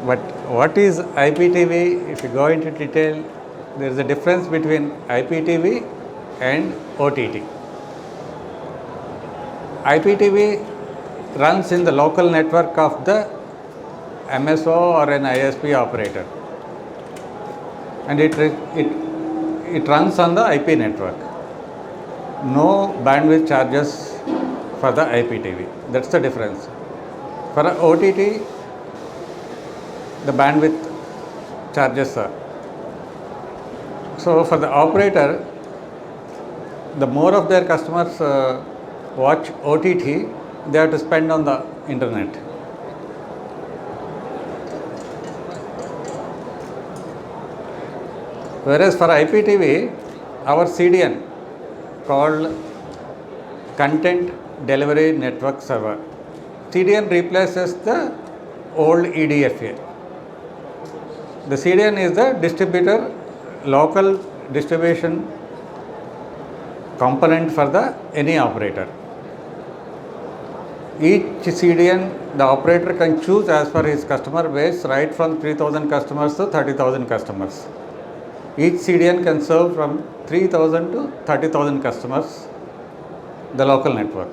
But what is IPTV? If you go into detail, there is a difference between IPTV and OTT. IPTV runs in the local network of the MSO or an ISP operator, and it runs on the IP network. No bandwidth charges for the IPTV. That's the difference. For OTT, the bandwidth charges are. So for the operator, the more of their customers watch OTT, they have to spend on the internet. Whereas for IPTV, our CDN called Content Delivery Network Server, CDN replaces the old EDFA. The CDN is the distributor, local distribution component for any operator. Each CDN, the operator can choose as per his customer base, right from 3,000 customers to 30,000 customers. Each CDN can serve from 3,000 to 30,000 customers, the local network.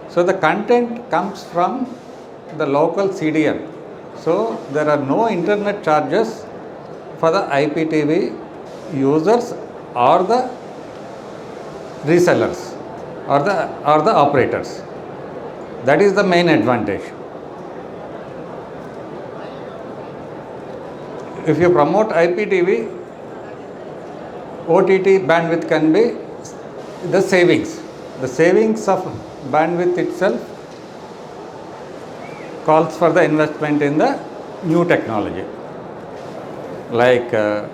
So the content comes from the local CDN. So there are no internet charges for the IPTV users or the resellers or the operators. That is the main advantage. If you promote IPTV, OTT bandwidth can be the savings. The savings of bandwidth itself calls for the investment in the new technology. Like the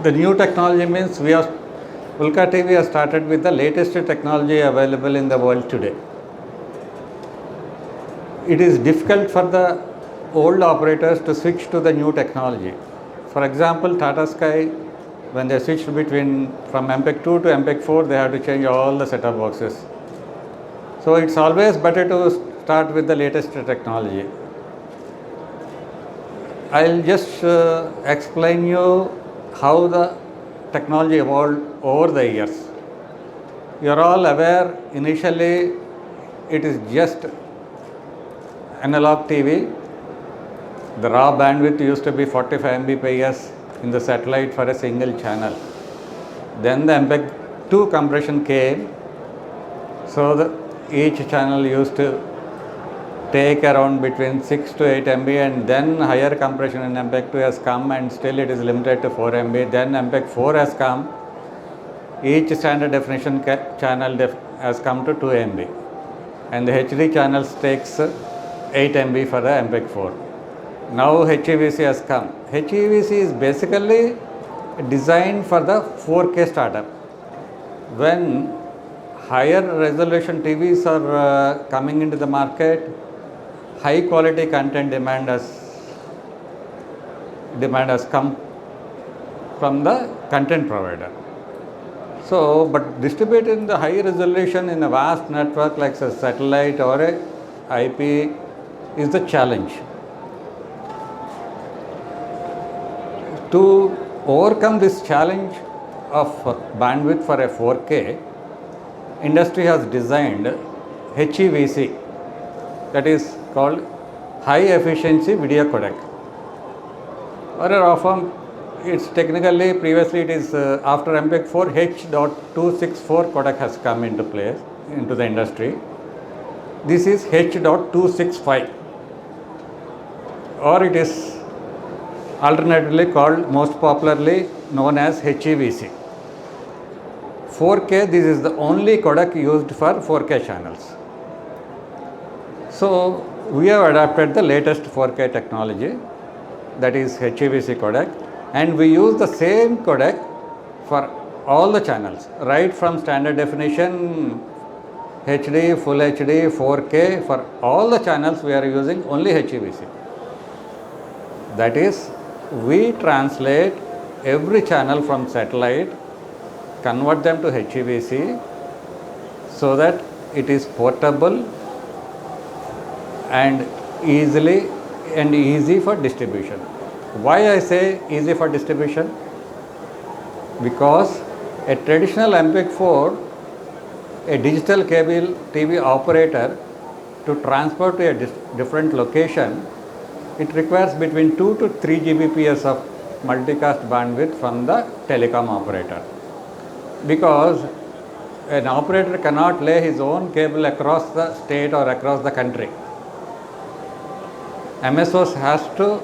new technology means Ulka TV has started with the latest technology available in the world today. It is difficult for the old operators to switch to the new technology. For example, Tata Sky, when they switched from MPEG 2 to MPEG 4, they had to change all the set-top boxes. So it's always better to start with the latest technology. I'll just explain you how the technology evolved over the years. You are all aware, initially it is just analog TV. The raw bandwidth used to be 45 Mbps in the satellite for a single channel. Then the MPEG 2 compression came, so each channel used to take around between 6 to 8 MB, and then higher compression in MPEG 2 has come, and still it is limited to 4 MB. Then MPEG 4 has come. Each standard definition channel has come to 2 MB, and the HD channels takes 8 MB for the MPEG 4. Now HEVC has come. HEVC is basically designed for the 4K startup. When higher resolution TVs are coming into the market, high quality content demand has come from the content provider. So, but distributing the high resolution in a vast network like a satellite or a IP is the challenge. To overcome this challenge of bandwidth for a 4K, industry has designed HEVC, that is called high efficiency video codec. Or often it's technically, previously it is after MPEG 4, H.264 codec has come into place into the industry. This is H.265, or it is alternatively called, most popularly known as HEVC. 4K, this is the only codec used for 4K channels. So we have adapted the latest 4K technology, that is HEVC codec, and we use the same codec for all the channels, right from standard definition, HD, Full HD, 4K, for all the channels we are using only HEVC. That is, we translate every channel from satellite, convert them to HEVC so that it is portable and easily and easy for distribution. Why I say easy for distribution? Because a traditional MPEG-4, a digital cable TV operator, to transport to a different location, it requires between 2 to 3 Gbps of multicast bandwidth from the telecom operator. Because an operator cannot lay his own cable across the state or across the country. MSOs has to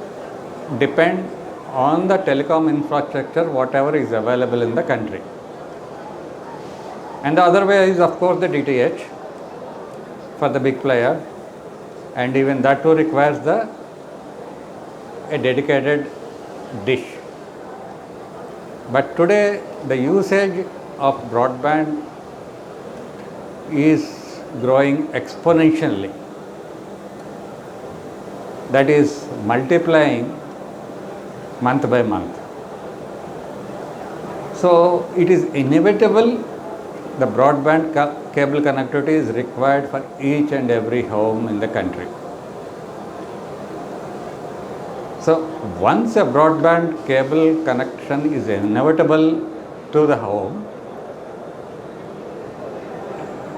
depend on the telecom infrastructure, whatever is available in the country. And the other way is, of course, the DTH for the big player, and even that too requires a dedicated dish. But today the usage of broadband is growing exponentially. That is multiplying month by month. So it is inevitable the broadband cable connectivity is required for each and every home in the country. So once a broadband cable connection is inevitable to the home,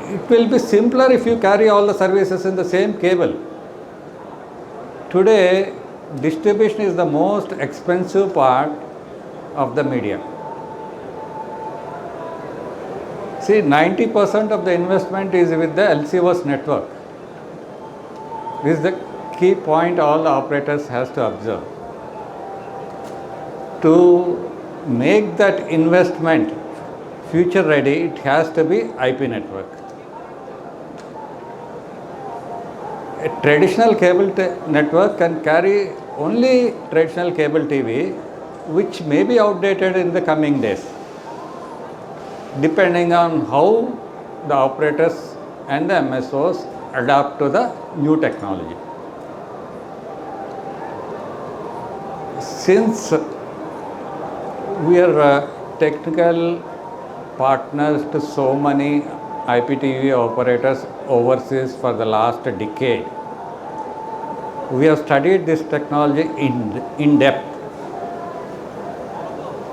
it will be simpler if you carry all the services in the same cable. Today, distribution is the most expensive part of the media. See, 90% of the investment is with the LCOS network. This is the key point all the operators has to observe. To make that investment future ready, it has to be IP network. A traditional cable network can carry only traditional cable TV, which may be outdated in the coming days, depending on how the operators and the MSOs adapt to the new technology. Since we are technical partners to so many IPTV operators overseas for the last decade, we have studied this technology in depth.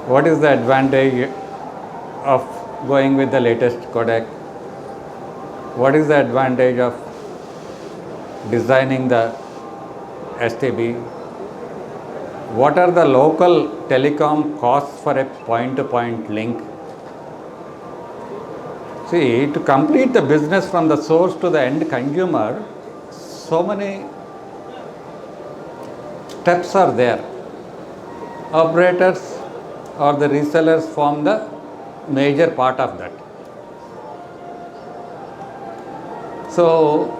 What is the advantage of going with the latest codec? What is the advantage of designing the STB? What are the local telecom costs for a point-to-point link? See, to complete the business from the source to the end consumer, so many steps are there. Operators or the resellers form the major part of that. So,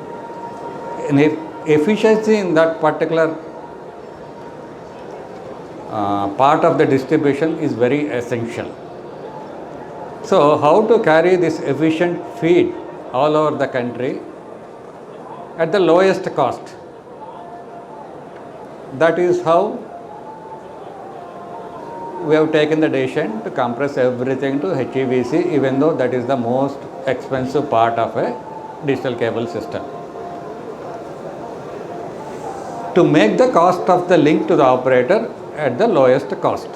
efficiency in that particular part of the distribution is very essential. So, how to carry this efficient feed all over the country at the lowest cost? That is how we have taken the decision to compress everything to HEVC, even though that is the most expensive part of a digital cable system. To make the cost of the link to the operator at the lowest cost.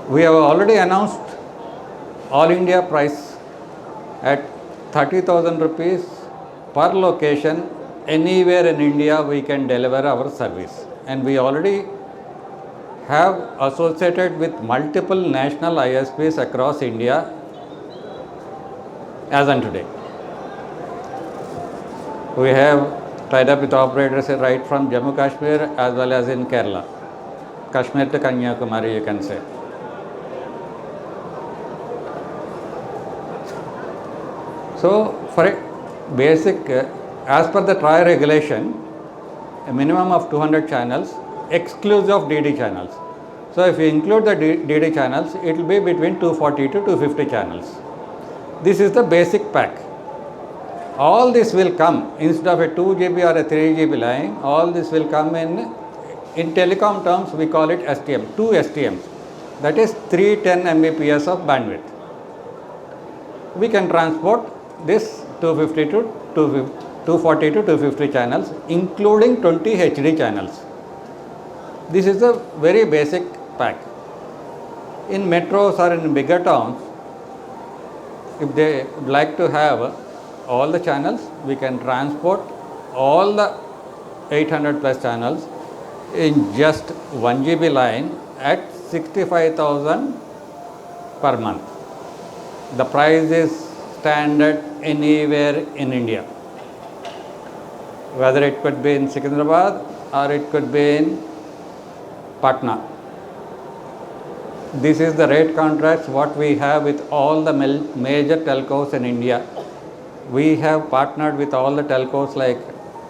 We have already announced all India price at 30,000 rupees per location. Anywhere in India we can deliver our service, and we already have associated with multiple national ISPs across India as on today. We have tied up with operators right from Jammu Kashmir as well as in Kerala. Kashmir to Kanyakumari, you can say. So, for a basic, as per the TRAI regulation, a minimum of 200 channels, exclusive of DD channels. So, if you include the DD channels, it will be between 240 to 250 channels. This is the basic pack. All this will come instead of a 2 GB or a 3 GB line. All this will come in telecom terms we call it STM, 2 STMs, that is 310 Mbps of bandwidth. We can transport this 250 to 240 to 250 channels, including 20 HD channels. This is a very basic pack. In metros or in bigger towns, if they would like to have all the channels, we can transport all the 800 plus channels in just 1 GB line at 65,000 per month. The price is standard anywhere in India, whether it could be in Secunderabad or it could be in Patna. This is the rate contracts what we have with all the major telcos in India. We have partnered with all the telcos like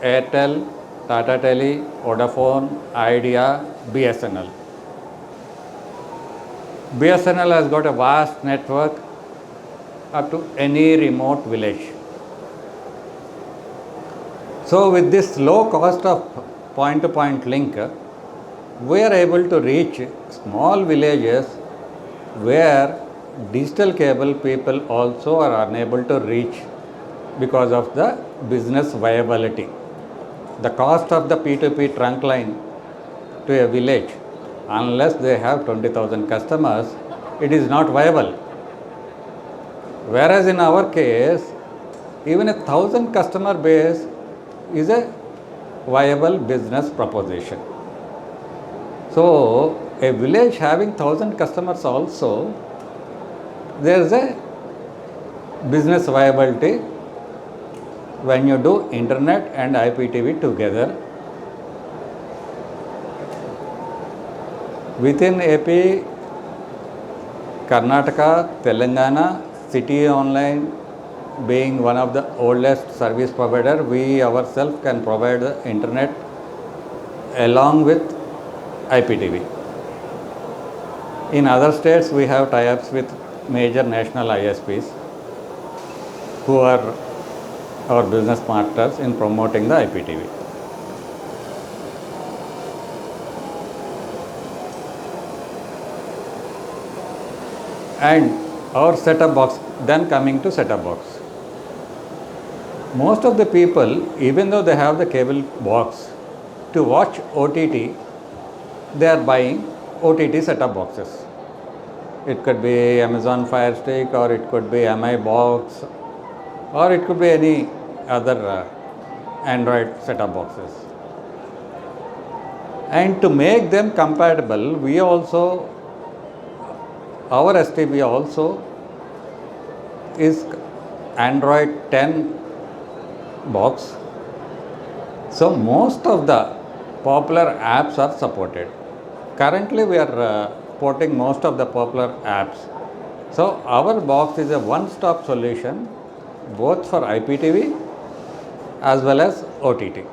Airtel, Tata Tele, Vodafone, Idea, BSNL. BSNL has got a vast network up to any remote village. So with this low cost of point-to-point link, we are able to reach small villages where digital cable people also are unable to reach because of the business viability. The cost of the P2P trunk line to a village, unless they have 20,000 customers, it is not viable. Whereas in our case, even 1,000 customer base is a viable business proposition. So a village having 1,000 customers also, there is a business viability when you do internet and IPTV together. Within AP, Karnataka, Telangana, City Online being one of the oldest service provider, we ourselves can provide the internet along with IPTV. In other states, we have tie-ups with major national ISPs who are our business partners in promoting the IPTV. And our set-up box, then coming to set-up box. Most of the people, even though they have the cable box, to watch OTT, they are buying OTT set-up boxes. It could be Amazon Fire Stick, or it could be MI Box, or it could be any other Android set-up boxes. And to make them compatible, we also, our STB also is Android 10 box. So most of the popular apps are supported. Currently we are porting most of the popular apps. So our box is a one-stop solution both for IPTV as well as OTT.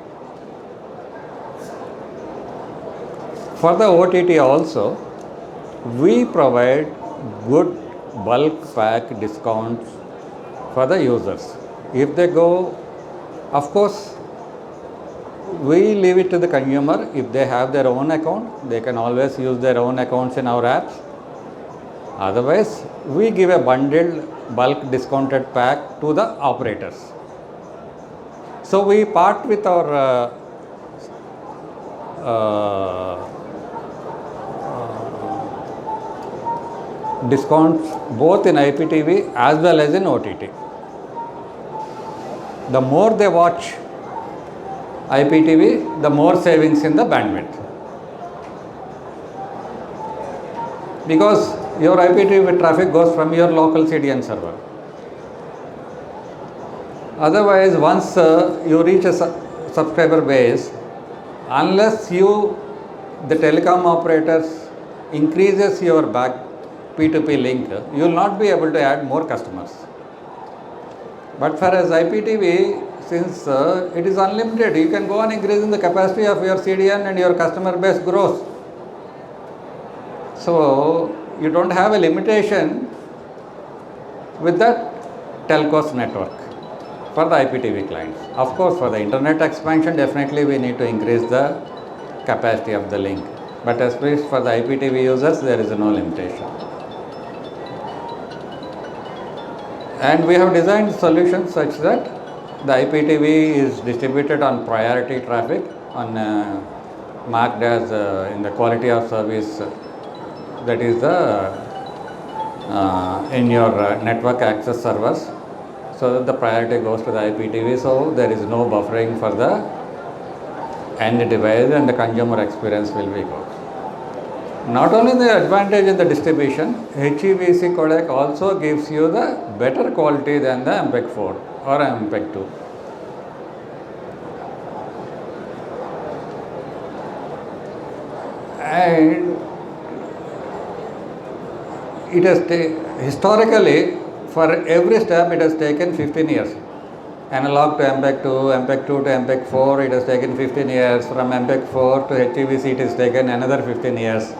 For the OTT also, we provide good bulk pack discounts for the users. If they go, of course, we leave it to the consumer. If they have their own account, they can always use their own accounts in our apps. Otherwise, we give a bundled bulk discounted pack to the operators. So we part with our discounts both in IPTV as well as in OTT. The more they watch IPTV, the more savings in the bandwidth. Because your IPTV traffic goes from your local CDN server. Otherwise, once you reach a subscriber base, unless you, the telecom operators, increases your back P2P link, you will not be able to add more customers. But for as IPTV, since it is unlimited, you can go on increasing the capacity of your CDN and your customer base grows. So you don't have a limitation with that telcos network for the IPTV clients. Of course, for the internet expansion, definitely we need to increase the capacity of the link. But especially for the IPTV users, there is no limitation. And we have designed solutions such that The IPTV is distributed on priority traffic on marked as in the quality of service, that is the in your network access servers. So the priority goes to the IPTV, so there is no buffering for the end device and the consumer experience will be good. Not only the advantage in the distribution, HEVC codec also gives you the better quality than the MPEG 4 or MPEG 2. And it has historically, for every step it has taken 15 years. Analog to MPEG 2, MPEG 2 to MPEG 4, it has taken 15 years. From MPEG 4 to HEVC, it has taken another 15 years.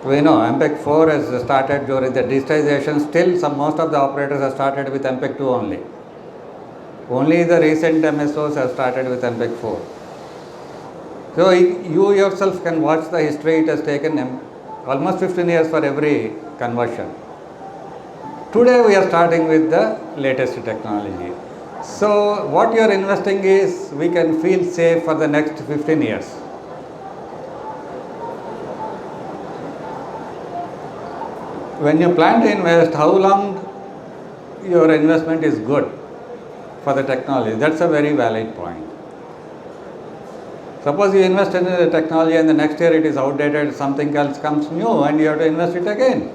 We know MPEG 4 has started during the digitization. Still, most of the operators have started with MPEG 2 only. Only the recent MSOs have started with MPEG 4. So you yourself can watch the history. It has taken almost 15 years for every conversion. Today we are starting with the latest technology. So what you are investing is, we can feel safe for the next 15 years. When you plan to invest, how long your investment is good for the technology? That's a very valid point. Suppose you invest in the technology and the next year it is outdated, something else comes new and you have to invest it again.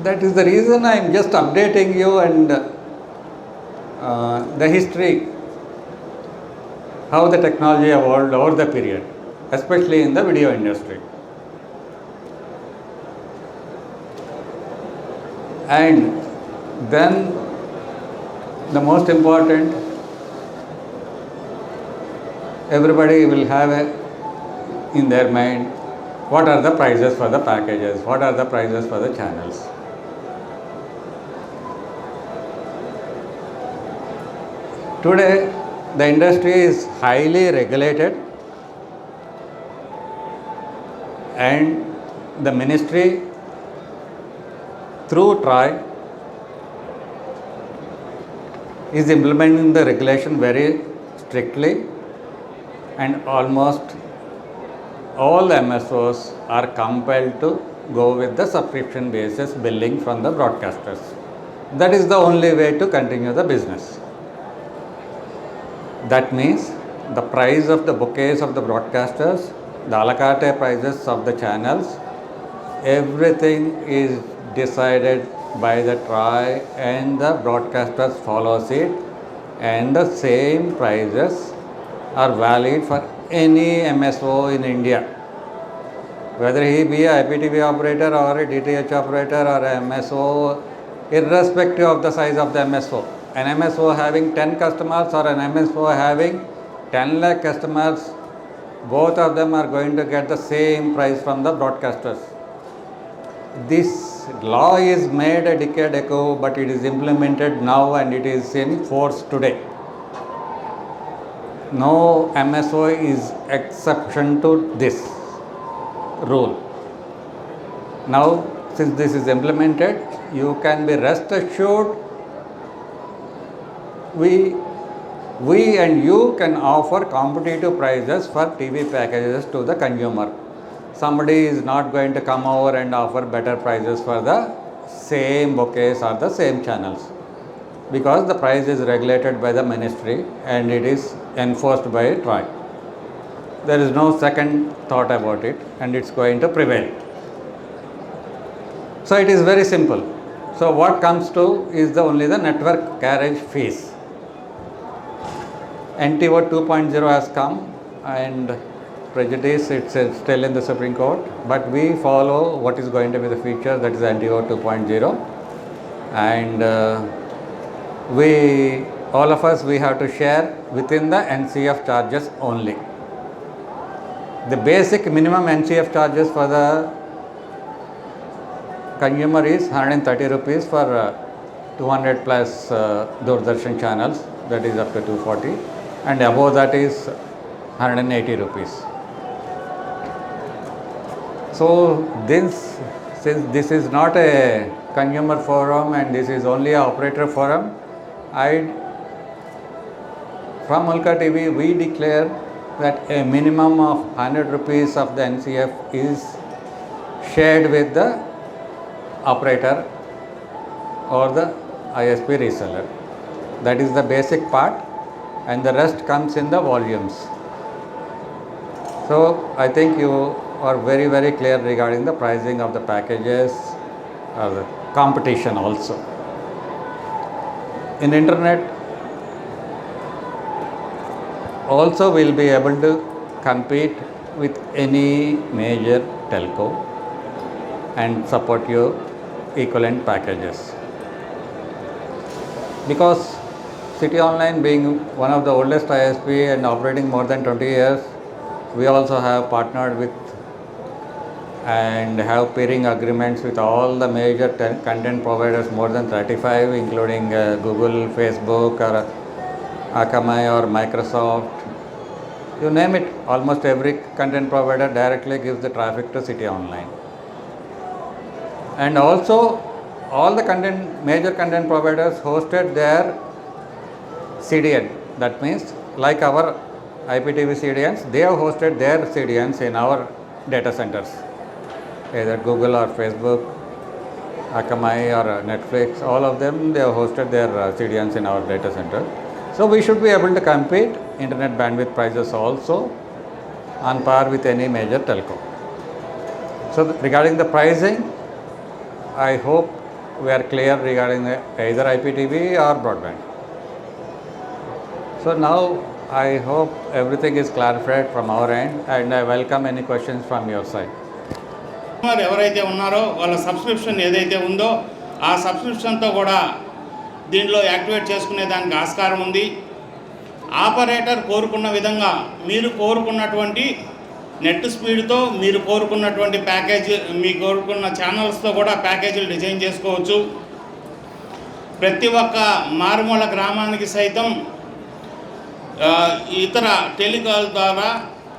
That is the reason I am just updating you and the history, how the technology evolved over the period, especially in the video industry. And then the most important, everybody will have in their mind, what are the prices for the packages, what are the prices for the channels. Today, the industry is highly regulated and the ministry through TRAI is implementing the regulation very strictly, and almost all MSOs are compelled to go with the subscription basis billing from the broadcasters. That is the only way to continue the business. That means the price of the bouquets of the broadcasters, the a la carte prices of the channels, everything is decided by the TRAI and the broadcasters follows it, and the same prices are valid for any MSO in India, whether he be a IPTV operator or a DTH operator or a MSO, irrespective of the size of the MSO. An MSO having 10 customers or an MSO having 10 lakh customers, both of them are going to get the same price from the broadcasters. This law is made a decade ago, but it is implemented now and it is in force today. No MSO is exception to this rule. Now, since this is implemented, you can be rest assured we and you can offer competitive prices for TV packages to the consumer. Somebody is not going to come over and offer better prices for the same bouquets or the same channels, because the price is regulated by the ministry and it is enforced by TRAI. There is no second thought about it and it's going to prevail. So it is very simple. So what comes to is only the network carriage fees. NTO 2.0 has come and prejudice, it's still in the Supreme Court, but we follow what is going to be the future, that is NTO 2.0, and all of us, we have to share within the NCF charges only. The basic minimum NCF charges for the consumer is 130 rupees for 200 plus Doordarshan channels, that is up to 240, and above that is 180 rupees. So since this is not a consumer forum and this is only an operator forum, From Ulka TV, we declare that a minimum of 100 rupees of the NCF is shared with the operator or the ISP reseller. That is the basic part, and the rest comes in the volumes. So I think you are very, very clear regarding the pricing of the packages or the competition also. In internet also will be able to compete with any major telco and support your equivalent packages. Because City Online being one of the oldest ISP and operating more than 20 years, we also have partnered with and have peering agreements with all the major content providers, more than 35, including Google, Facebook, or Akamai or Microsoft. You name it, almost every content provider directly gives the traffic to City Online. And also, all the major content providers hosted their CDN. That means, like our IPTV CDNs, they have hosted their CDNs in our data centers. Either Google or Facebook, Akamai or Netflix, all of them, they have hosted their CDNs in our data center. So we should be able to compete internet bandwidth prices also on par with any major telco. So regarding the pricing, I hope we are clear regarding either IPTV or broadband. So now I hope everything is clarified from our end, and I welcome any questions from your side. ఎవరైతే ఉన్నారో వాళ్ళ subscription ఏదైతే ఉందో ఆ సబ్స్క్రిప్షన్తో కూడా దీనిలో activate చేసుకునే దానికి ఆస్కారం ఉంది. ఆపరేటర్ కోరుకున్న విధంగా మీరు కోరుకున్నటువంటి నెట్ స్పీడ్తో మీరు కోరుకున్నటువంటి ప్యాకేజ్, మీ కోరుకున్న ఛానల్స్తో కూడా ప్యాకేజీలు డిజైన్ చేసుకోవచ్చు. ప్రతి ఒక్క మారుమూల గ్రామానికి సైతం ఇతర టెలికాల్ ద్వారా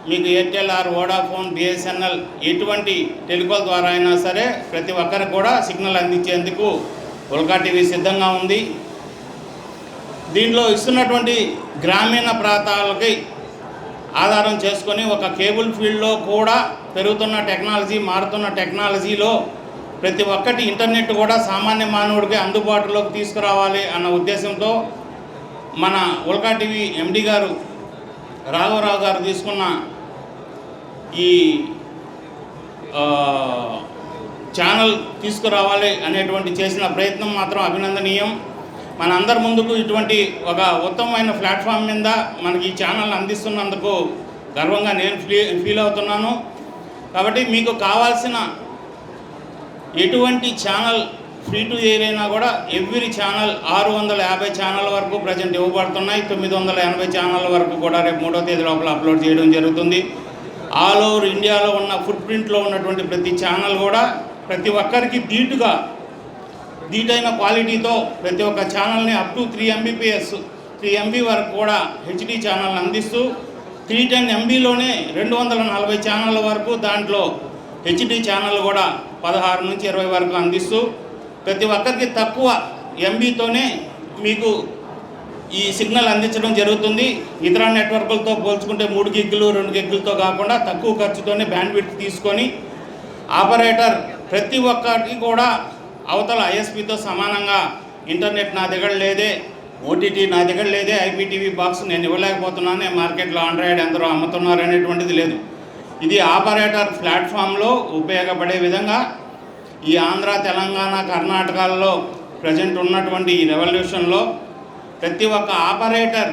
మీకు ఎయిర్టెల్ ఆర్ వోడాఫోన్, బిఎస్ఎన్ఎల్ ఎటువంటి టెలికాల్ ద్వారా అయినా సరే ప్రతి ఒక్కరికి కూడా సిగ్నల్ అందించేందుకు ఉల్కా టీవీ సిద్ధంగా ఉంది. దీనిలో ఇస్తున్నటువంటి గ్రామీణ ప్రాంతాలకి ఆధారం చేసుకొని ఒక కేబుల్ ఫీల్డ్లో కూడా పెరుగుతున్న టెక్నాలజీ, మారుతున్న టెక్నాలజీలో ప్రతి ఒక్కటి ఇంటర్నెట్ కూడా సామాన్య మానవుడికి అందుబాటులోకి తీసుకురావాలి అన్న ఉద్దేశంతో మన ఉల్కా టీవీ ఎండి గారు రాఘవరావు గారు తీసుకున్న ఈ ఛానల్ తీసుకురావాలి అనేటువంటి చేసిన ప్రయత్నం మాత్రం అభినందనీయం. మన అందరి ముందుకు ఇటువంటి ఒక ఉత్తమమైన ప్లాట్ఫామ్ మీద మనకి ఈ ఛానల్ అందిస్తున్నందుకు గర్వంగా నేను ఫీల్ అవుతున్నాను. కాబట్టి మీకు కావాల్సిన ఎటువంటి ఛానల్ ఫ్రీ టు ఎయిర్ అయినా కూడా ఎవ్రీ ఛానల్ 650 ఛానల్ వరకు ప్రజెంట్ ఇవ్వబడుతున్నాయి. 980 ఛానల్ వరకు కూడా రేపు 3వ తేదీ లోపల అప్లోడ్ చేయడం జరుగుతుంది. ఆల్ ఓవర్ ఇండియాలో ఉన్న ఫుట్ ప్రింట్లో ఉన్నటువంటి ప్రతి ఛానల్ కూడా ప్రతి ఒక్కరికి ధీటైన క్వాలిటీతో ప్రతి ఒక్క ఛానల్ని అప్ టు 3 Mbps 3 MB వరకు కూడా హెచ్డి ఛానల్ని అందిస్తూ 310 MBలోనే 240 ఛానళ్ళ వరకు, దాంట్లో హెచ్డి ఛానల్ కూడా 16 నుంచి 20 వరకు అందిస్తూ ప్రతి ఒక్కరికి తక్కువ ఎంబీతోనే మీకు ఈ సిగ్నల్ అందించడం జరుగుతుంది. ఇతర నెట్వర్క్లతో పోల్చుకుంటే 3 గిగ్లు 2 గిగ్లతో కాకుండా తక్కువ ఖర్చుతోనే బ్యాండ్విడ్త్ తీసుకొని ఆపరేటర్ ప్రతి ఒక్కరికి కూడా అవతల ఐఎస్పీతో సమానంగా ఇంటర్నెట్ నా దగ్గర లేదే, ఓటీటీ నా దగ్గర లేదే, ఐపీటీవీ బాక్స్ నేను ఇవ్వలేకపోతున్నానే, మార్కెట్లో ఆండ్రాయిడ్ అందరూ అమ్ముతున్నారు అనేటువంటిది లేదు. ఇది ఆపరేటర్ ప్లాట్ఫామ్లో ఉపయోగపడే విధంగా ఈ ఆంధ్ర, తెలంగాణ, కర్ణాటకలో ప్రజెంట్ ఉన్నటువంటి ఈ రెవల్యూషన్లో ప్రతి ఒక్క ఆపరేటర్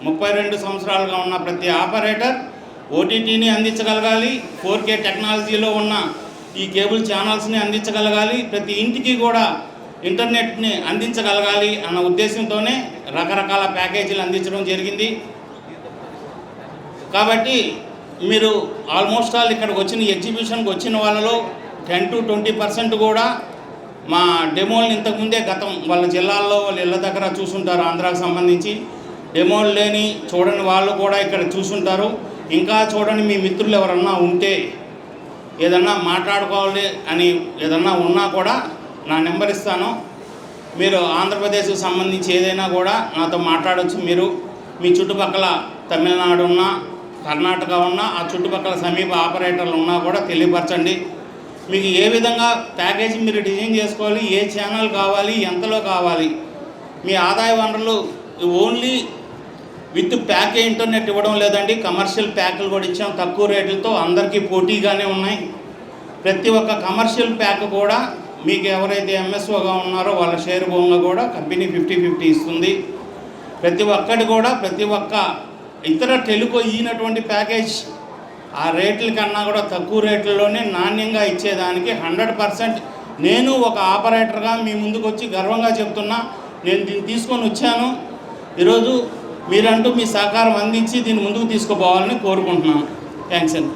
32 సంవత్సరాలుగా ఉన్న ప్రతి ఆపరేటర్ ఓటీటీని అందించగలగాలి, 4K టెక్నాలజీలో ఉన్న ఈ కేబుల్ ఛానల్స్ని అందించగలగాలి, ప్రతి ఇంటికి కూడా ఇంటర్నెట్ని అందించగలగాలి అన్న ఉద్దేశంతోనే రకరకాల ప్యాకేజీలు అందించడం జరిగింది. కాబట్టి మీరు ఆల్మోస్ట్ ఆల్ ఇక్కడికి వచ్చిన ఎగ్జిబిషన్కి వచ్చిన వాళ్ళలో 10 to 20% కూడా మా డెమోల్ని ఇంతకుముందే గతం వాళ్ళ జిల్లాల్లో వాళ్ళ ఇళ్ళ దగ్గర చూసుంటారు. ఆంధ్రాకు సంబంధించి డెమోలు లేని చూడని వాళ్ళు కూడా ఇక్కడ చూసుంటారు. ఇంకా చూడని మీ మిత్రులు ఎవరన్నా ఉంటే ఏదన్నా మాట్లాడుకోవాలి అని ఏదన్నా ఉన్నా కూడా నా నెంబర్ ఇస్తాను. మీరు ఆంధ్రప్రదేశ్కి సంబంధించి ఏదైనా కూడా నాతో మాట్లాడవచ్చు. మీరు మీ చుట్టుపక్కల తమిళనాడు ఉన్నా, కర్ణాటక ఉన్నా, ఆ చుట్టుపక్కల సమీప ఆపరేటర్లు ఉన్నా కూడా తెలియపరచండి. మీకు ఏ విధంగా ప్యాకేజీ మీరు డిజైన్ చేసుకోవాలి, ఏ ఛానల్ కావాలి, ఎంతలో కావాలి, మీ ఆదాయ వనరులు ఓన్లీ విత్ ప్యాకే ఇంటర్నెట్ ఇవ్వడం లేదండి, కమర్షియల్ ప్యాకులు కూడా ఇచ్చాం తక్కువ రేట్లతో, అందరికీ పోటీగానే ఉన్నాయి. ప్రతి ఒక్క కమర్షియల్ ప్యాక్ కూడా మీకు ఎవరైతే ఎంఎస్ఓగా ఉన్నారో వాళ్ళ షేర్ భూమిగా కూడా కంపెనీ 50-50 ఇస్తుంది. ప్రతి ఒక్కటి కూడా ప్రతి ఒక్క ఇతర టెలికో ఈనటువంటి ప్యాకేజ్ ఆ రేట్ల కన్నా కూడా తక్కువ రేట్లలోనే నాణ్యంగా ఇచ్చేదానికి 100% నేను ఒక ఆపరేటర్గా మీ ముందుకు వచ్చి గర్వంగా చెప్తున్నా. నేను దీన్ని తీసుకొని వచ్చాను. ఈరోజు మీరంటూ మీ సహకారం అందించి దీన్ని ముందుకు తీసుకుపోవాలని కోరుకుంటున్నాను. థ్యాంక్స్ అండి.